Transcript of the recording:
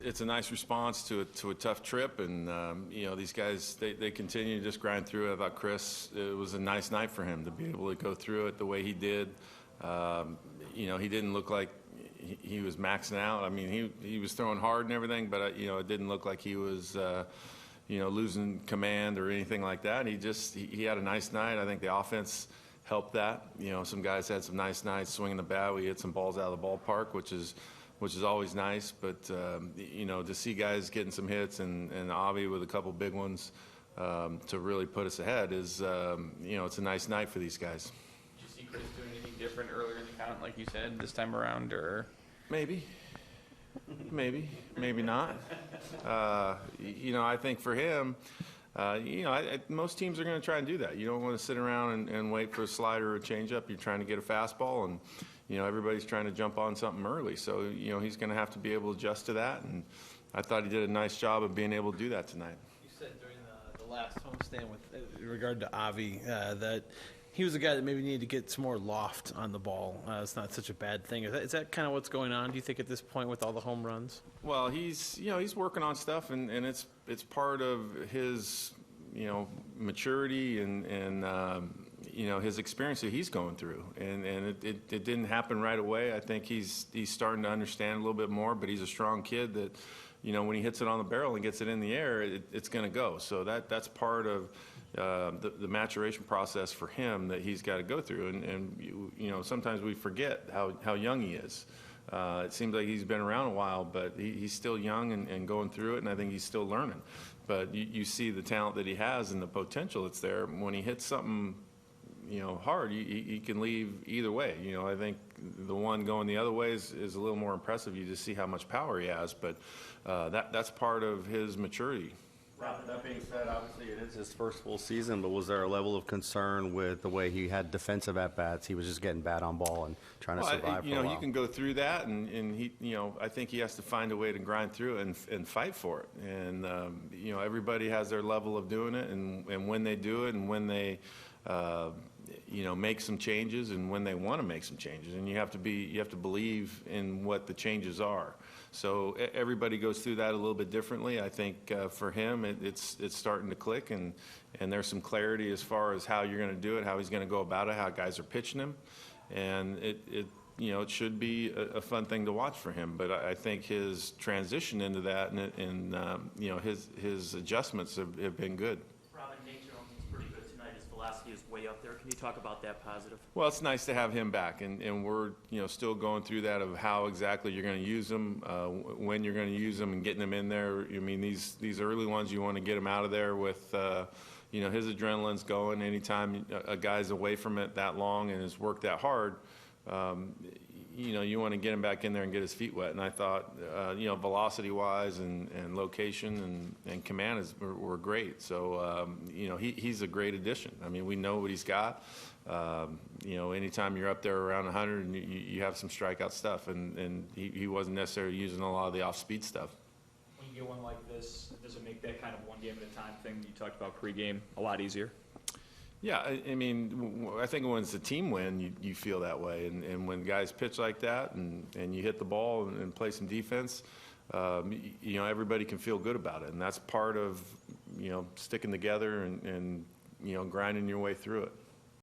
it's a nice response to a tough trip, and these guys they continue to just grind through it. I thought Chris, it was a nice night for him to be able to go through it the way he did. He didn't look like he was maxing out. I mean, he was throwing hard and everything, but it didn't look like he was losing command or anything like that. He had a nice night. I think the offense helped that. Some guys had some nice nights swinging the bat. We hit some balls out of the ballpark, which is always nice. But to see guys getting some hits and Avi with a couple big ones to really put us ahead is it's a nice night for these guys. Did you see Chris doing anything different earlier in the count, like you said, this time around, or maybe not? I think for him, most teams are going to try and do that. You don't want to sit around and wait for a slider or a changeup. You're trying to get a fastball, and everybody's trying to jump on something early. So he's going to have to be able to adjust to that. And I thought he did a nice job of being able to do that tonight. You said during the last homestand with regard to Avi that he was a guy that maybe needed to get some more loft on the ball. It's not such a bad thing. Is that kind of what's going on, do you think, at this point with all the home runs? Well, he's working on stuff, and it's part of his maturity and his experience that he's going through. And it didn't happen right away. I think he's starting to understand a little bit more, but he's a strong kid that when he hits it on the barrel and gets it in the air, it's going to go. So that's part of the maturation process for him that he's got to go through. And sometimes we forget how young he is. It seems like he's been around a while, but he's still young and going through it, and I think he's still learning. But you see the talent that he has and the potential that's there. When he hits something, hard, he can leave either way. I think the one going the other way is a little more impressive. You just see how much power he has, but that's part of his maturity. Robin, that being said, obviously it is his first full season, but was there a level of concern with the way he had defensive at-bats? He was just getting bat on ball and trying to survive for a while. You can go through that, and he, I think he has to find a way to grind through it and fight for it. And, everybody has their level of doing it, and when they do it and when they, make some changes and when they want to make some changes. And you have to believe in what the changes are. So everybody goes through that a little bit differently. I think for him, it's starting to click, and there's some clarity as far as how you're going to do it, how he's going to go about it, how guys are pitching him, and it should be a fun thing to watch for him. But I think his transition into that and his adjustments have been good. Velocity is way up there. Can you talk about that positive? Well, it's nice to have him back, and we're still going through that of how exactly you're going to use him, when you're going to use him, and getting him in there. I mean, these early ones, you want to get him out of there with his adrenaline's going. Anytime a guy's away from it that long and has worked that hard, you want to get him back in there and get his feet wet. And I thought, velocity-wise and location and command were great. So, he's a great addition. I mean, we know what he's got. Anytime you're up there around 100 and you have some strikeout stuff, and he wasn't necessarily using a lot of the off-speed stuff. When you get one like this, does it make that kind of one game at a time thing you talked about pregame a lot easier? Yeah, I mean, I think when it's a team win, you feel that way. And when guys pitch like that and you hit the ball and play some defense, everybody can feel good about it. And that's part of, sticking together and grinding your way through it.